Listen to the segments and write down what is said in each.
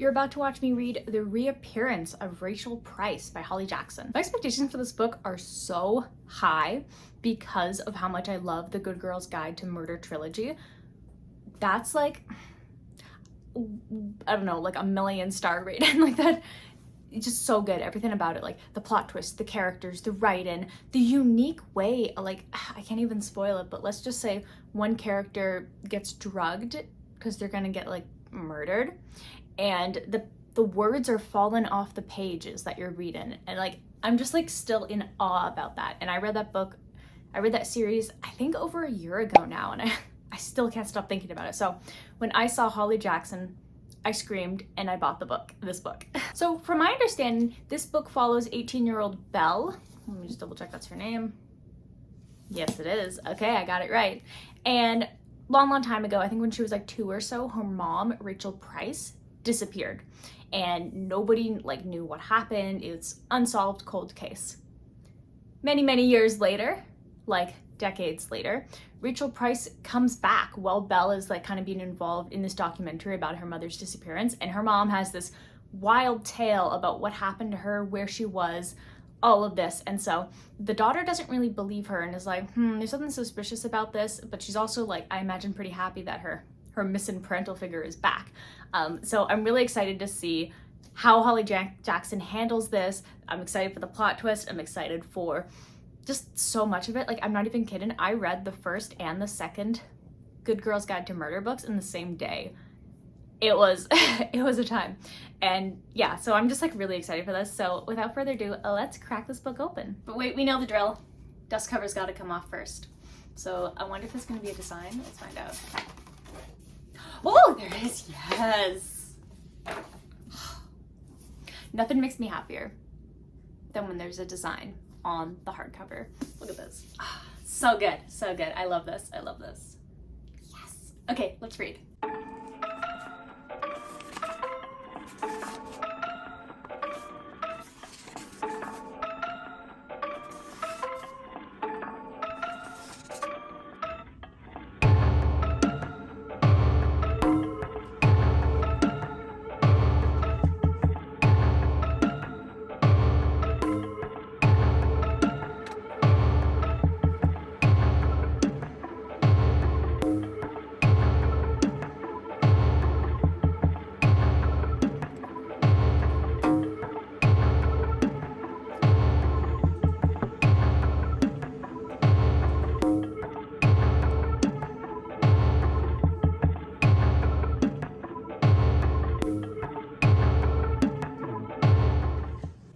You're about to watch me read The Reappearance of Rachel Price by Holly Jackson. My expectations for this book are so high because of how much I love the Good Girl's Guide to Murder trilogy. That's like, I don't know, like a 1,000,000-star rating like that. It's just so good. Everything about it, like the plot twist, the characters, the writing, the unique way, like I can't even spoil it, but let's just say one character gets drugged because they're gonna get like murdered, and the words are falling off the pages that you're reading, and like I'm just like still in awe about that. And I read that series I think over a year ago now, and I still can't stop thinking about it. So when I saw Holly Jackson, I screamed and I bought this book. So from my understanding, this book follows 18-year-old Belle. Let me just double check that's her name. Yes, it is. Okay, I got it right. And long time ago, I think when she was like 2 or so, her mom, Rachel Price, disappeared. And nobody like knew what happened. It's unsolved cold case. Many years later, like decades later, Rachel Price comes back while Belle is like kind of being involved in this documentary about her mother's disappearance, and her mom has this wild tale about what happened to her, where she was, all of this. And so the daughter doesn't really believe her and is like, there's something suspicious about this, but she's also like, I imagine, pretty happy that her missing parental figure is back. So I'm really excited to see how Holly Jackson handles this. I'm excited for the plot twist. I'm excited for just so much of it. Like, I'm not even kidding. I read the first and the second Good Girl's Guide to Murder books in the same day. It was a time. And yeah, so I'm just like really excited for this. So without further ado, let's crack this book open. But wait, we know the drill. Dust cover's got to come off first. So I wonder if there's going to be a design. Let's find out. Oh, there it is. Yes. Nothing makes me happier than when there's a design on the hardcover. Look at this. So good. So good. I love this. I love this. Yes. Okay, let's read.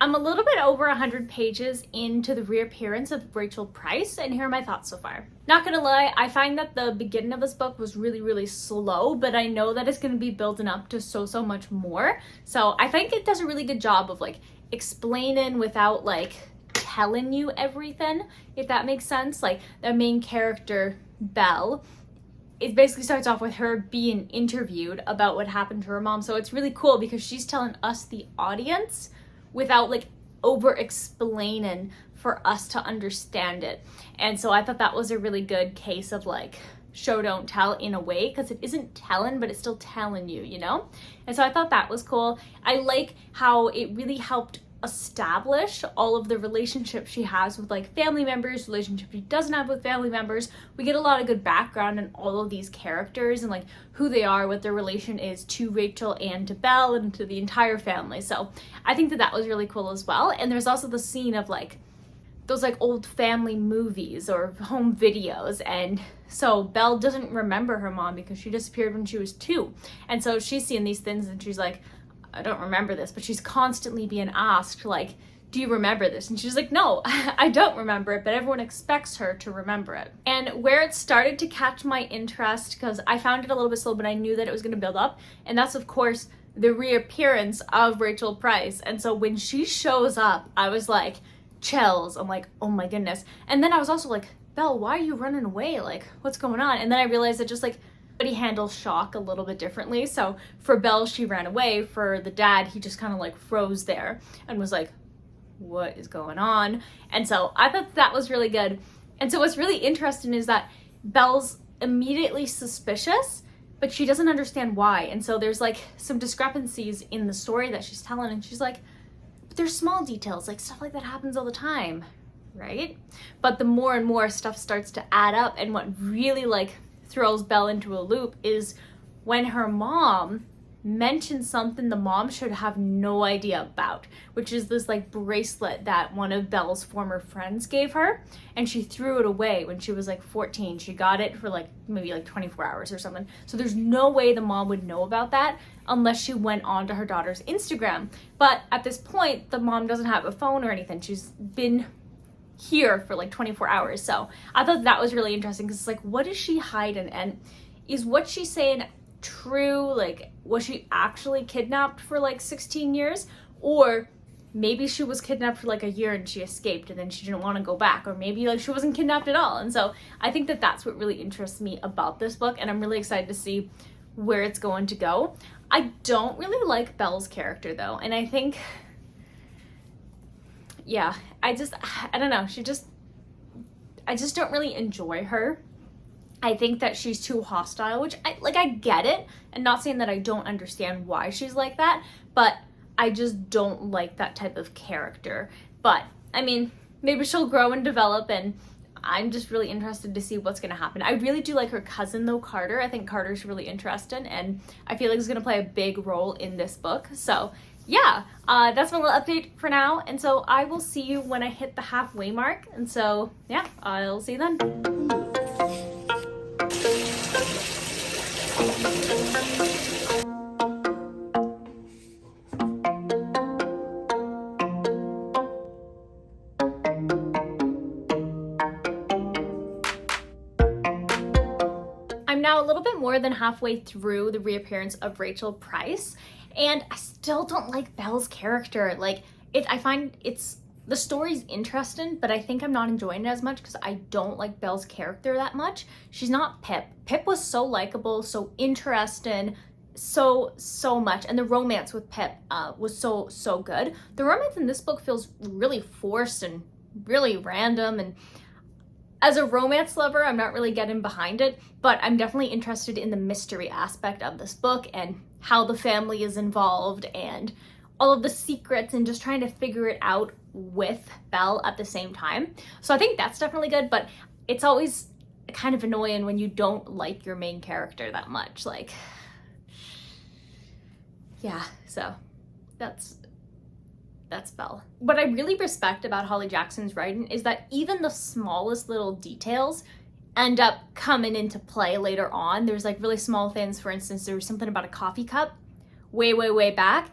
I'm a little bit over 100 pages into The Reappearance of Rachel Price, and here are my thoughts so far. Not gonna lie, I find that the beginning of this book was really slow, but I know that it's gonna be building up to so much more. So I think it does a really good job of like explaining without like telling you everything, if that makes sense. Like the main character, Belle, it basically starts off with her being interviewed about what happened to her mom. So it's really cool because she's telling us, the audience, without like over explaining for us to understand it. And so I thought that was a really good case of like show don't tell in a way, because it isn't telling, but it's still telling you, you know? And so I thought that was cool. I like how it really helped establish all of the relationships she has with like family members, relationships she doesn't have with family members. We get a lot of good background in all of these characters and like who they are, what their relation is to Rachel and to Belle and to the entire family. So I think that was really cool as well. And there's also the scene of like those like old family movies or home videos, and so Belle doesn't remember her mom because she disappeared when she was 2, and so she's seeing these things and she's like, I don't remember this, but she's constantly being asked like, do you remember this? And she's like, no, I don't remember it, but everyone expects her to remember it. And where it started to catch my interest, because I found it a little bit slow, but I knew that it was going to build up, and that's of course the reappearance of Rachel Price. And so when she shows up, I was like, chills. I'm like, oh my goodness. And then I was also like, Belle, why are you running away? Like, what's going on? And then I realized that just like everybody handles shock a little bit differently. So for Belle, she ran away. For the dad, he just kind of like froze there and was like, what is going on? And so I thought that was really good. And so what's really interesting is that Belle's immediately suspicious, but she doesn't understand why. And so there's like some discrepancies in the story that she's telling, and she's like, but there's small details, like stuff like that happens all the time, right? But the more and more stuff starts to add up, and what really like throws Belle into a loop is when her mom mentioned something the mom should have no idea about, which is this like bracelet that one of Belle's former friends gave her, and she threw it away when she was like 14. She got it for like maybe like 24 hours or something. So there's no way the mom would know about that unless she went onto her daughter's Instagram. But at this point, the mom doesn't have a phone or anything. She's been here for like 24 hours. So I thought that was really interesting, because it's like, what is she hiding? And is what she's saying true? Like, was she actually kidnapped for like 16 years? Or maybe she was kidnapped for like a year and she escaped and then she didn't want to go back. Or maybe like she wasn't kidnapped at all. And so I think that that's what really interests me about this book, and I'm really excited to see where it's going to go. I don't really like Belle's character though, and I think, yeah, I don't know, I just don't really enjoy her. I think that she's too hostile, which I get it, and not saying that I don't understand why she's like that, but I just don't like that type of character. But I mean, maybe she'll grow and develop, and I'm just really interested to see what's going to happen. I really do like her cousin though, Carter. I think Carter's really interesting, and I feel like he's going to play a big role in this book. So yeah, that's my little update for now, and so I will see you when I hit the halfway mark, and so yeah, I'll see you then. I'm now a little bit more than halfway through the reappearance of Rachel Price, and I still don't like Belle's character. Like, I find the story's interesting, but I think I'm not enjoying it as much because I don't like Belle's character that much. She's not Pip. Pip was so likable, so interesting, so much, and the romance with Pip was so good. The romance in this book feels really forced and really random, and as a romance lover, I'm not really getting behind it, but I'm definitely interested in the mystery aspect of this book and how the family is involved and all of the secrets, and just trying to figure it out with Belle at the same time. So I think that's definitely good, but it's always kind of annoying when you don't like your main character that much. Like, yeah, so that's Belle. What I really respect about Holly Jackson's writing is that even the smallest little details end up coming into play later on. There's like really small things. For instance, there was something about a coffee cup way back,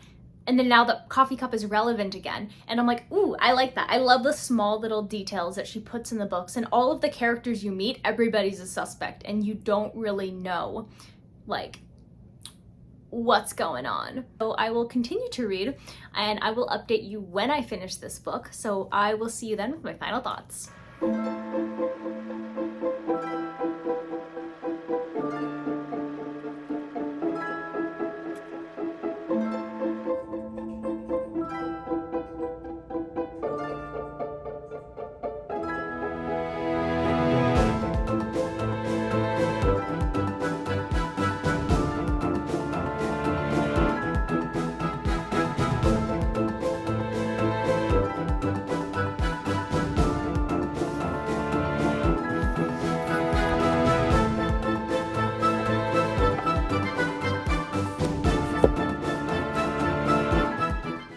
and then now the coffee cup is relevant again. And I'm like, ooh, I like that. I love the small little details that she puts in the books, and all of the characters you meet, everybody's a suspect, and you don't really know like what's going on. So I will continue to read, and I will update you when I finish this book. So I will see you then with my final thoughts.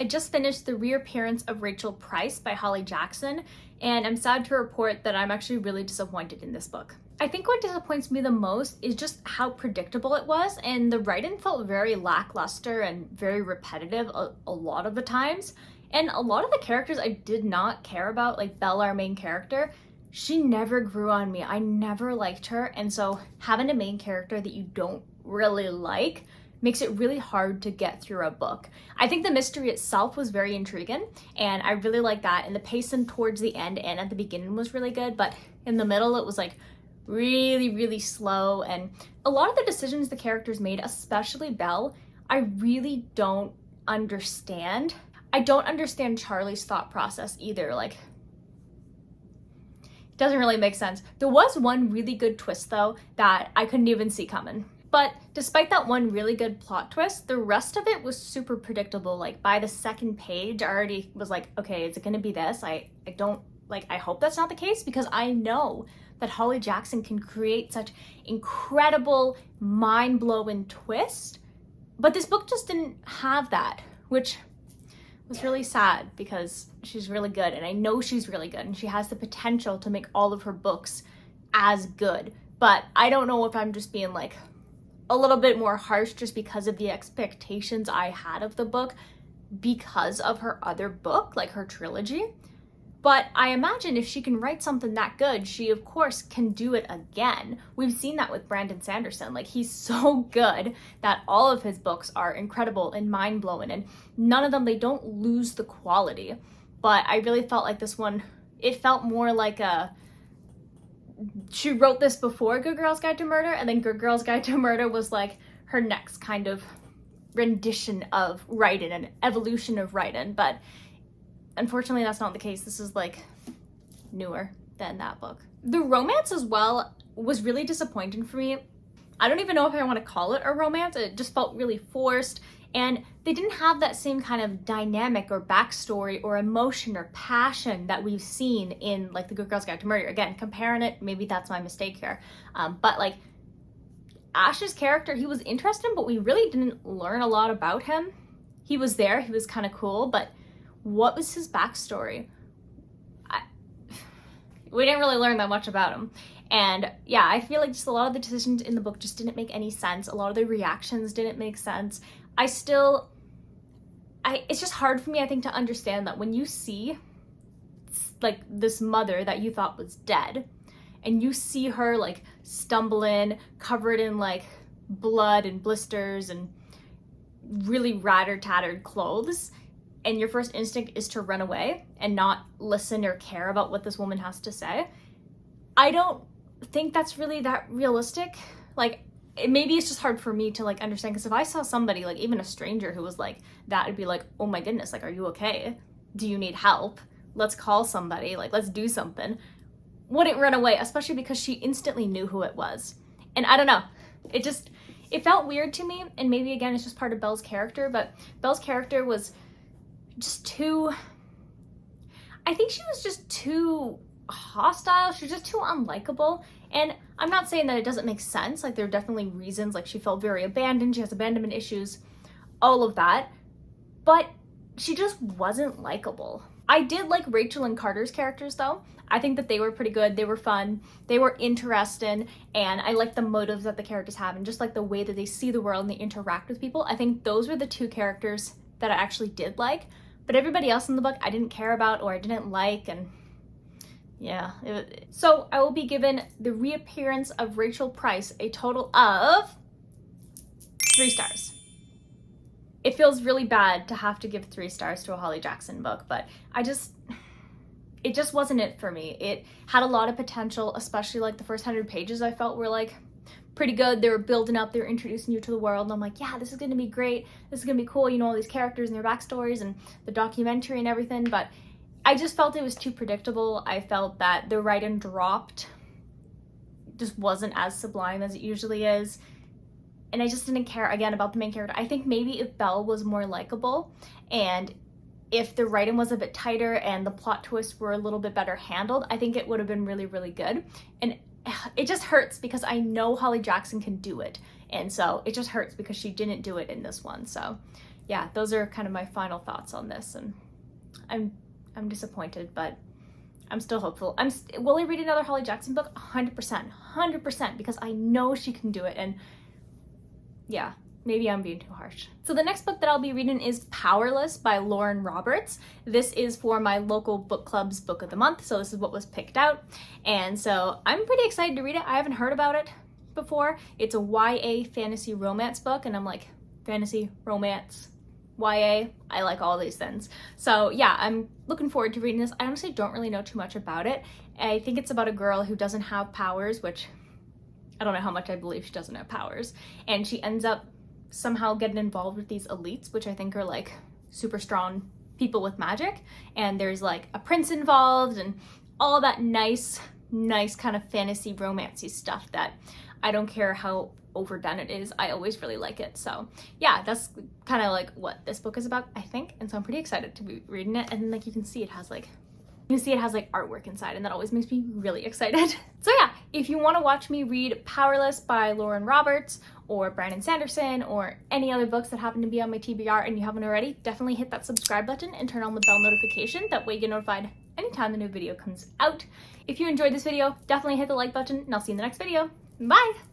Just finished The Reappearance of Rachel Price by Holly Jackson, and I'm sad to report that I'm actually really disappointed in this book. I think what disappoints me the most is just how predictable it was, and the writing felt very lackluster and very repetitive a lot of the times. And a lot of the characters I did not care about, like Belle, our main character, she never grew on me. I never liked her, and so having a main character that you don't really like makes it really hard to get through a book. I think the mystery itself was very intriguing, and I really like that, and the pacing towards the end and at the beginning was really good, but in the middle it was like really slow, and a lot of the decisions the characters made, especially Belle, I really don't understand. I don't understand Charlie's thought process either. Like, it doesn't really make sense. There was one really good twist though that I couldn't even see coming. But despite that one really good plot twist, the rest of it was super predictable. Like by the second page, I already was like, okay, is it gonna be this? I hope that's not the case, because I know that Holly Jackson can create such incredible, mind-blowing twist. But this book just didn't have that, which was really sad because she's really good, and I know she's really good, and she has the potential to make all of her books as good. But I don't know if I'm just being like a little bit more harsh just because of the expectations I had of the book because of her other book, like her trilogy. But I imagine if she can write something that good, she of course can do it again. We've seen that with Brandon Sanderson. Like, he's so good that all of his books are incredible and mind-blowing, and none of them, they don't lose the quality. But I really felt like this one, it felt more like she wrote this before Good Girl's Guide to Murder, and then Good Girl's Guide to Murder was like her next kind of rendition of writing, an evolution of writing. But unfortunately, that's not the case. This is like newer than that book. The romance as well was really disappointing for me. I don't even know if I want to call it a romance. It just felt really forced, and they didn't have that same kind of dynamic or backstory or emotion or passion that we've seen in like the Good Girl's Guide to Murder. Again, comparing it, maybe that's my mistake here. But like Ash's character, he was interesting, but we really didn't learn a lot about him. He was there, he was kind of cool, but what was his backstory? We didn't really learn that much about him. And yeah, I feel like just a lot of the decisions in the book just didn't make any sense. A lot of the reactions didn't make sense. It's just hard for me, I think, to understand that when you see like this mother that you thought was dead, and you see her like stumbling, covered in like blood and blisters and really tattered clothes, and your first instinct is to run away and not listen or care about what this woman has to say. I don't think that's really that realistic. Like, maybe it's just hard for me to like understand, because if I saw somebody, like even a stranger who was like that, I'd be like, oh my goodness, like, are you okay? Do you need help? Let's call somebody, like, let's do something. Wouldn't run away, especially because she instantly knew who it was. And I don't know, it felt weird to me, and maybe again it's just part of Belle's character, but Belle's character was just too, I think she was just too hostile. She was just too unlikable. And I'm not saying that it doesn't make sense. Like, there are definitely reasons. Like, she felt very abandoned, she has abandonment issues, all of that, but she just wasn't likable. I did like Rachel and Carter's characters though. I think that they were pretty good. They were fun, they were interesting, and I like the motives that the characters have, and just like the way that they see the world and they interact with people. I think those were the two characters that I actually did like. But everybody else in the book I didn't care about or I didn't like, and yeah. So I will be giving The Reappearance of Rachel Price a total of 3 stars. It feels really bad to have to give 3 stars to a Holly Jackson book, but it just wasn't it for me. It had a lot of potential, especially like the first 100 pages I felt were like pretty good. They were building up, they were introducing you to the world, and I'm like, yeah, this is gonna be great, this is gonna be cool, you know, all these characters and their backstories and the documentary and everything. But I just felt it was too predictable. I felt that the writing dropped, just wasn't as sublime as it usually is, and I just didn't care again about the main character. I think maybe if Belle was more likable, and if the writing was a bit tighter and the plot twists were a little bit better handled, I think it would have been really, really good. And it just hurts because I know Holly Jackson can do it, and so it just hurts because she didn't do it in this one. So yeah, those are kind of my final thoughts on this, and I'm disappointed, but I'm still hopeful. Will I read another Holly Jackson book? 100%, because I know she can do it. And yeah, maybe I'm being too harsh. So the next book that I'll be reading is Powerless by Lauren Roberts. This is for my local book club's book of the month, so this is what was picked out. And so I'm pretty excited to read it. I haven't heard about it before. It's a YA fantasy romance book, and I'm like, fantasy, romance, YA, I like all these things. So yeah, I'm looking forward to reading this. I honestly don't really know too much about it. I think it's about a girl who doesn't have powers, which I don't know how much I believe she doesn't have powers, and she ends up somehow getting involved with these elites, which I think are like super strong people with magic, and there's like a prince involved and all that nice kind of fantasy romancy stuff that I don't care how overdone it is. I always really like it. So yeah, that's kind of like what this book is about, I think. And so I'm pretty excited to be reading it. And like you can see it has like artwork inside, and that always makes me really excited. So yeah, if you want to watch me read Powerless by Lauren Roberts or Brandon Sanderson or any other books that happen to be on my TBR and you haven't already, definitely hit that subscribe button and turn on the bell notification. That way you get notified anytime the new video comes out. If you enjoyed this video, definitely hit the like button, and I'll see you in the next video. Bye!